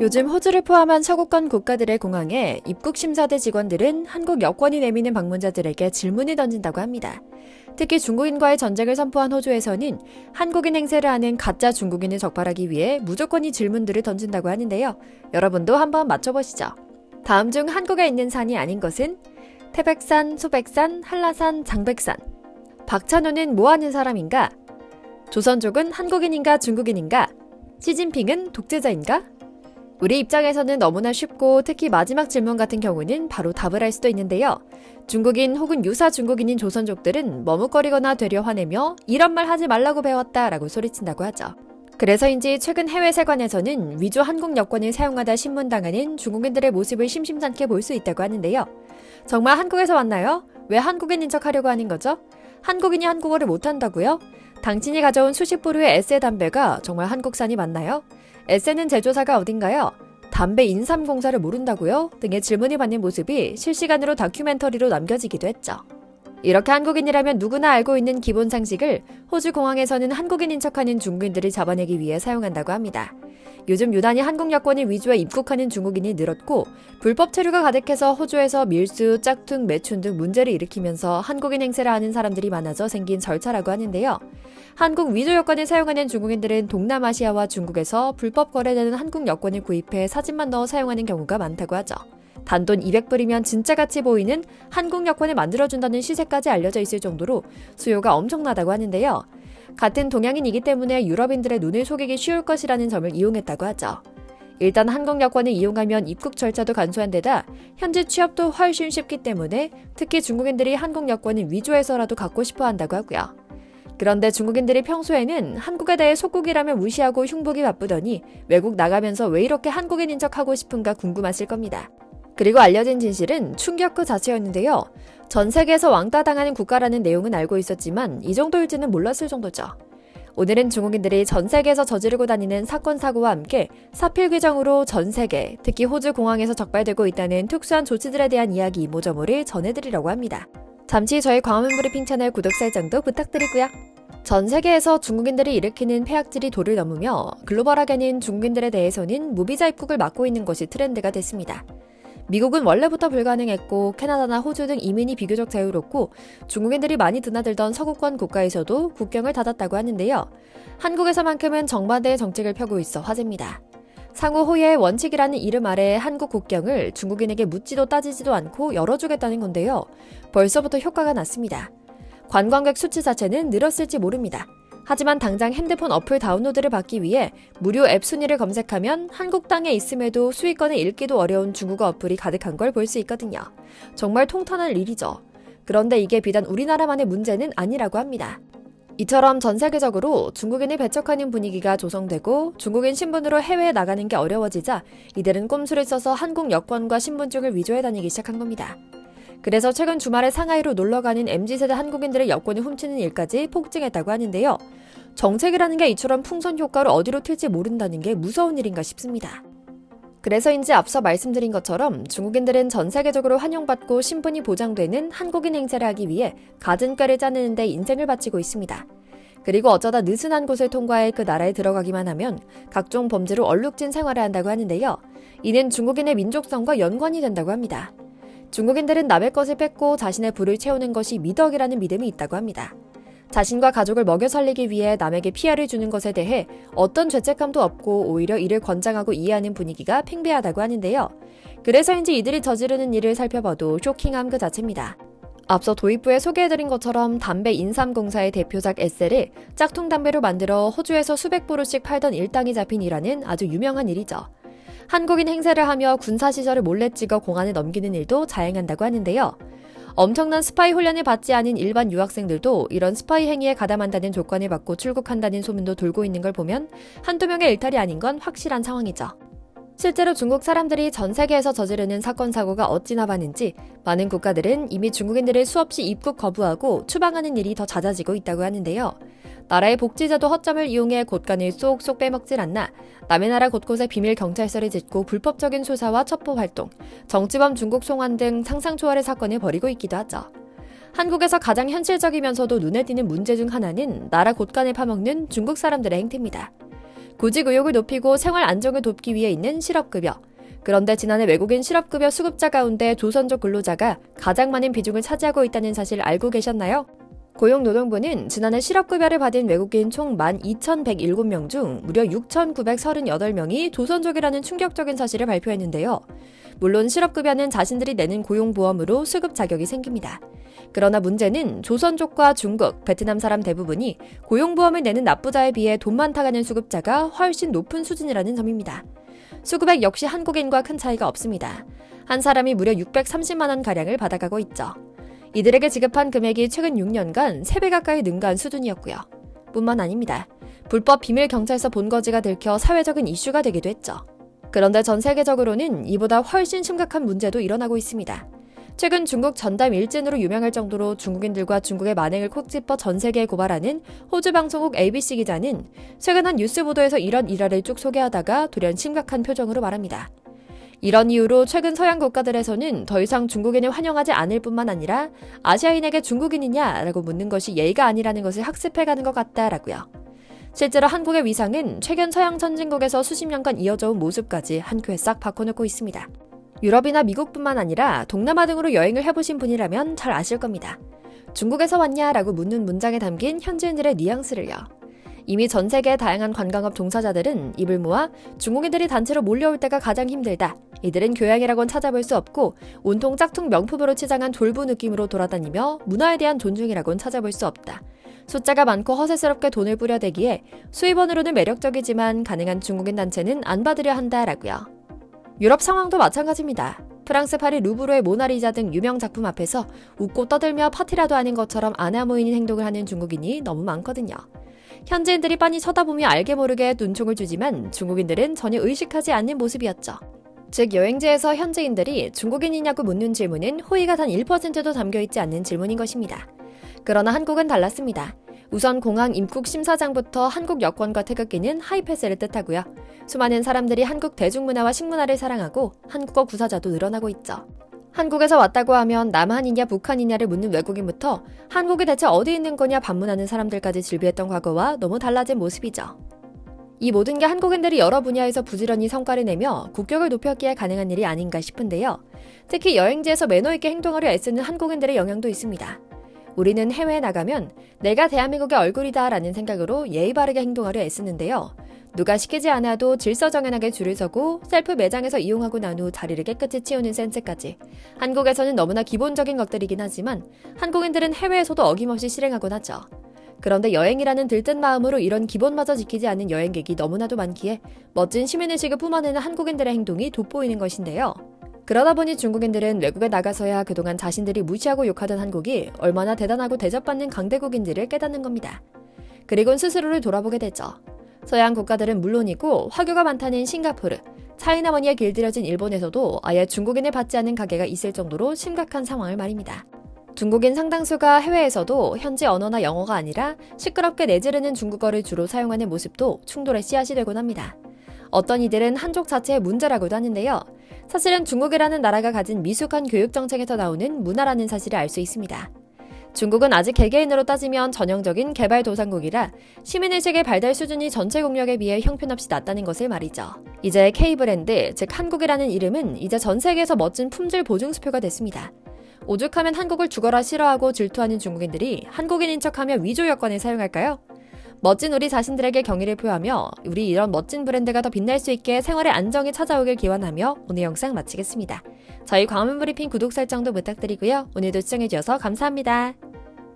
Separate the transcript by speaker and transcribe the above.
Speaker 1: 요즘 호주를 포함한 서구권 국가들의 공항에 입국 심사대 직원들은 한국 여권이 내미는 방문자들에게 질문을 던진다고 합니다. 특히 중국인과의 전쟁을 선포한 호주에서는 한국인 행세를 하는 가짜 중국인을 적발하기 위해 무조건이 질문들을 던진다고 하는데요. 여러분도 한번 맞춰보시죠. 다음 중 한국에 있는 산이 아닌 것은? 태백산, 소백산, 한라산, 장백산. 박찬호는 뭐 하는 사람인가? 조선족은 한국인인가 중국인인가? 시진핑은 독재자인가? 우리 입장에서는 너무나 쉽고 특히 마지막 질문 같은 경우는 바로 답을 할 수도 있는데요. 중국인 혹은 유사 중국인인 조선족들은 머뭇거리거나 되려 화내며 이런 말 하지 말라고 배웠다라고 소리친다고 하죠. 그래서인지 최근 해외 세관에서는 위조 한국 여권을 사용하다 신문당하는 중국인들의 모습을 심심찮게 볼 수 있다고 하는데요. 정말 한국에서 왔나요? 왜 한국인인 척하려고 하는 거죠? 한국인이 한국어를 못한다고요? 당신이 가져온 수십 보루의 에세 담배가 정말 한국산이 맞나요? 에세는 제조사가 어딘가요? 담배 인삼공사를 모른다고요? 등의 질문을 받는 모습이 실시간으로 다큐멘터리로 남겨지기도 했죠. 이렇게 한국인이라면 누구나 알고 있는 기본 상식을 호주 공항에서는 한국인인 척하는 중국인들을 잡아내기 위해 사용한다고 합니다. 요즘 유난히 한국 여권을 위조해 입국하는 중국인이 늘었고 불법 체류가 가득해서 호주에서 밀수, 짝퉁, 매춘 등 문제를 일으키면서 한국인 행세를 하는 사람들이 많아져 생긴 절차라고 하는데요. 한국 위조 여권을 사용하는 중국인들은 동남아시아와 중국에서 불법 거래되는 한국 여권을 구입해 사진만 넣어 사용하는 경우가 많다고 하죠. 단돈 200불이면 진짜 같이 보이는 한국 여권을 만들어준다는 시세까지 알려져 있을 정도로 수요가 엄청나다고 하는데요. 같은 동양인이기 때문에 유럽인들의 눈을 속이기 쉬울 것이라는 점을 이용했다고 하죠. 일단 한국 여권을 이용하면 입국 절차도 간소한 데다 현지 취업도 훨씬 쉽기 때문에 특히 중국인들이 한국 여권을 위조해서라도 갖고 싶어 한다고 하고요. 그런데 중국인들이 평소에는 한국에 대해 속국이라면 무시하고 흉보기 바쁘더니 외국 나가면서 왜 이렇게 한국인인 척하고 싶은가 궁금하실 겁니다. 그리고 알려진 진실은 충격 그 자체였는데요. 전 세계에서 왕따 당하는 국가라는 내용은 알고 있었지만 이 정도일지는 몰랐을 정도죠. 오늘은 중국인들이 전 세계에서 저지르고 다니는 사건 사고와 함께 사필 규정으로 전 세계, 특히 호주 공항에서 적발되고 있다는 특수한 조치들에 대한 이야기 이모저모를 전해드리려고 합니다. 잠시 저희 광화문 브리핑 채널 구독 설정도 부탁드리고요. 전 세계에서 중국인들이 일으키는 폐악질이 도를 넘으며 글로벌하게는 중국인들에 대해서는 무비자 입국을 막고 있는 것이 트렌드가 됐습니다. 미국은 원래부터 불가능했고 캐나다나 호주 등 이민이 비교적 자유롭고 중국인들이 많이 드나들던 서구권 국가에서도 국경을 닫았다고 하는데요. 한국에서만큼은 정반대의 정책을 펴고 있어 화제입니다. 상호 호혜의 원칙이라는 이름 아래 한국 국경을 중국인에게 묻지도 따지지도 않고 열어주겠다는 건데요. 벌써부터 효과가 났습니다. 관광객 수치 자체는 늘었을지 모릅니다. 하지만 당장 핸드폰 어플 다운로드를 받기 위해 무료 앱 순위를 검색하면 한국 땅에 있음에도 수익권을 읽기도 어려운 중국어 어플이 가득한 걸 볼 수 있거든요. 정말 통탄할 일이죠. 그런데 이게 비단 우리나라만의 문제는 아니라고 합니다. 이처럼 전 세계적으로 중국인을 배척하는 분위기가 조성되고 중국인 신분으로 해외에 나가는 게 어려워지자 이들은 꼼수를 써서 한국 여권과 신분증을 위조해 다니기 시작한 겁니다. 그래서 최근 주말에 상하이로 놀러가는 MZ세대 한국인들의 여권을 훔치는 일까지 폭증했다고 하는데요. 정책이라는 게 이처럼 풍선 효과로 어디로 튈지 모른다는 게 무서운 일인가 싶습니다. 그래서인지 앞서 말씀드린 것처럼 중국인들은 전 세계적으로 환영받고 신분이 보장되는 한국인 행세를 하기 위해 갖은 꾀를 짜내는 데 인생을 바치고 있습니다. 그리고 어쩌다 느슨한 곳을 통과해 그 나라에 들어가기만 하면 각종 범죄로 얼룩진 생활을 한다고 하는데요. 이는 중국인의 민족성과 연관이 된다고 합니다. 중국인들은 남의 것을 뺏고 자신의 부를 채우는 것이 미덕이라는 믿음이 있다고 합니다. 자신과 가족을 먹여 살리기 위해 남에게 피해를 주는 것에 대해 어떤 죄책감도 없고 오히려 이를 권장하고 이해하는 분위기가 팽배하다고 하는데요. 그래서인지 이들이 저지르는 일을 살펴봐도 쇼킹함 그 자체입니다. 앞서 도입부에 소개해드린 것처럼 담배 인삼공사의 대표작 에세를 짝퉁 담배로 만들어 호주에서 수백 보루씩 팔던 일당이 잡힌 일화는 아주 유명한 일이죠. 한국인 행세를 하며 군사시설을 몰래 찍어 공안에 넘기는 일도 자행한다고 하는데요. 엄청난 스파이 훈련을 받지 않은 일반 유학생들도 이런 스파이 행위에 가담한다는 조건을 받고 출국한다는 소문도 돌고 있는 걸 보면 한두 명의 일탈이 아닌 건 확실한 상황이죠. 실제로 중국 사람들이 전 세계에서 저지르는 사건 사고가 어찌나 많은지 많은 국가들은 이미 중국인들을 수없이 입국 거부하고 추방하는 일이 더 잦아지고 있다고 하는데요. 나라의 복지제도 허점을 이용해 곳간을 쏙쏙 빼먹질 않나 남의 나라 곳곳에 비밀 경찰서를 짓고 불법적인 수사와 첩보 활동, 정치범 중국 송환 등 상상 초월의 사건을 벌이고 있기도 하죠. 한국에서 가장 현실적이면서도 눈에 띄는 문제 중 하나는 나라 곳간을 파먹는 중국 사람들의 행태입니다. 구직 의욕을 높이고 생활 안정을 돕기 위해 있는 실업급여. 그런데 지난해 외국인 실업급여 수급자 가운데 조선족 근로자가 가장 많은 비중을 차지하고 있다는 사실 알고 계셨나요? 고용노동부는 지난해 실업급여를 받은 외국인 총 12,107명 중 무려 6,938명이 조선족이라는 충격적인 사실을 발표했는데요. 물론 실업급여는 자신들이 내는 고용보험으로 수급 자격이 생깁니다. 그러나 문제는 조선족과 중국, 베트남 사람 대부분이 고용보험을 내는 납부자에 비해 돈 많다가는 수급자가 훨씬 높은 수준이라는 점입니다. 수급액 역시 한국인과 큰 차이가 없습니다. 한 사람이 무려 630만 원가량을 받아가고 있죠. 이들에게 지급한 금액이 최근 6년간 3배 가까이 능가한 수준이었고요. 뿐만 아닙니다. 불법 비밀 경찰서 본거지가 들켜 사회적인 이슈가 되기도 했죠. 그런데 전 세계적으로는 이보다 훨씬 심각한 문제도 일어나고 있습니다. 최근 중국 전담 일진으로 유명할 정도로 중국인들과 중국의 만행을 콕 집어 전 세계에 고발하는 호주 방송국 ABC 기자는 최근 한 뉴스 보도에서 이런 일화를 쭉 소개하다가 돌연 심각한 표정으로 말합니다. 이런 이유로 최근 서양 국가들에서는 더 이상 중국인을 환영하지 않을 뿐만 아니라 아시아인에게 중국인이냐 라고 묻는 것이 예의가 아니라는 것을 학습해가는 것 같다라고요. 실제로 한국의 위상은 최근 서양 선진국에서 수십 년간 이어져 온 모습까지 한 큐에 싹 바꿔놓고 있습니다. 유럽이나 미국뿐만 아니라 동남아 등으로 여행을 해보신 분이라면 잘 아실 겁니다. 중국에서 왔냐라고 묻는 문장에 담긴 현지인들의 뉘앙스를요. 이미 전 세계의 다양한 관광업 종사자들은 입을 모아 중국인들이 단체로 몰려올 때가 가장 힘들다. 이들은 교양이라곤 찾아볼 수 없고 온통 짝퉁 명품으로 치장한 졸부 느낌으로 돌아다니며 문화에 대한 존중이라곤 찾아볼 수 없다. 숫자가 많고 허세스럽게 돈을 뿌려대기에 수입원으로는 매력적이지만 가능한 중국인 단체는 안 받으려 한다라고요. 유럽 상황도 마찬가지입니다. 프랑스 파리 루브르의 모나리자 등 유명 작품 앞에서 웃고 떠들며 파티라도 하는 것처럼 안아 모이는 행동을 하는 중국인이 너무 많거든요. 현지인들이 빤히 쳐다보며 알게 모르게 눈총을 주지만 중국인들은 전혀 의식하지 않는 모습이었죠. 즉 여행지에서 현지인들이 중국인이냐고 묻는 질문은 호의가 단 1%도 담겨있지 않는 질문인 것입니다. 그러나 한국은 달랐습니다. 우선 공항 입국 심사장부터 한국 여권과 태극기는 하이패스를 뜻하고요. 수많은 사람들이 한국 대중문화와 식문화를 사랑하고 한국어 구사자도 늘어나고 있죠. 한국에서 왔다고 하면 남한이냐 북한이냐를 묻는 외국인부터 한국이 대체 어디 있는 거냐 반문하는 사람들까지 질비했던 과거와 너무 달라진 모습이죠. 이 모든 게 한국인들이 여러 분야에서 부지런히 성과를 내며 국격을 높였기에 가능한 일이 아닌가 싶은데요. 특히 여행지에서 매너 있게 행동하려 애쓰는 한국인들의 영향도 있습니다. 우리는 해외에 나가면 내가 대한민국의 얼굴이다 라는 생각으로 예의 바르게 행동하려 애쓰는데요. 누가 시키지 않아도 질서정연하게 줄을 서고 셀프 매장에서 이용하고 난 후 자리를 깨끗이 치우는 센스까지. 한국에서는 너무나 기본적인 것들이긴 하지만 한국인들은 해외에서도 어김없이 실행하곤 하죠. 그런데 여행이라는 들뜬 마음으로 이런 기본마저 지키지 않는 여행객이 너무나도 많기에 멋진 시민의식을 뿜어내는 한국인들의 행동이 돋보이는 것인데요. 그러다 보니 중국인들은 외국에 나가서야 그동안 자신들이 무시하고 욕하던 한국이 얼마나 대단하고 대접받는 강대국인지를 깨닫는 겁니다. 그리곤 스스로를 돌아보게 되죠. 서양 국가들은 물론이고 화교가 많다는 싱가포르, 차이나머니에 길들여진 일본에서도 아예 중국인을 받지 않는 가게가 있을 정도로 심각한 상황을 말입니다. 중국인 상당수가 해외에서도 현지 언어나 영어가 아니라 시끄럽게 내지르는 중국어를 주로 사용하는 모습도 충돌의 씨앗이 되곤 합니다. 어떤 이들은 한족 자체의 문제라고도 하는데요. 사실은 중국이라는 나라가 가진 미숙한 교육 정책에서 나오는 문화라는 사실을 알 수 있습니다. 중국은 아직 개개인으로 따지면 전형적인 개발도상국이라 시민의식의 발달 수준이 전체 국력에 비해 형편없이 낮다는 것을 말이죠. 이제 K브랜드, 즉 한국이라는 이름은 이제 전 세계에서 멋진 품질 보증수표가 됐습니다. 오죽하면 한국을 죽어라 싫어하고 질투하는 중국인들이 한국인인 척하며 위조 여권을 사용할까요? 멋진 우리 자신들에게 경의를 표하며 우리 이런 멋진 브랜드가 더 빛날 수 있게 생활의 안정이 찾아오길 기원하며 오늘 영상 마치겠습니다. 저희 광화문 브리핑 구독 설정도 부탁드리고요. 오늘도 시청해주셔서 감사합니다.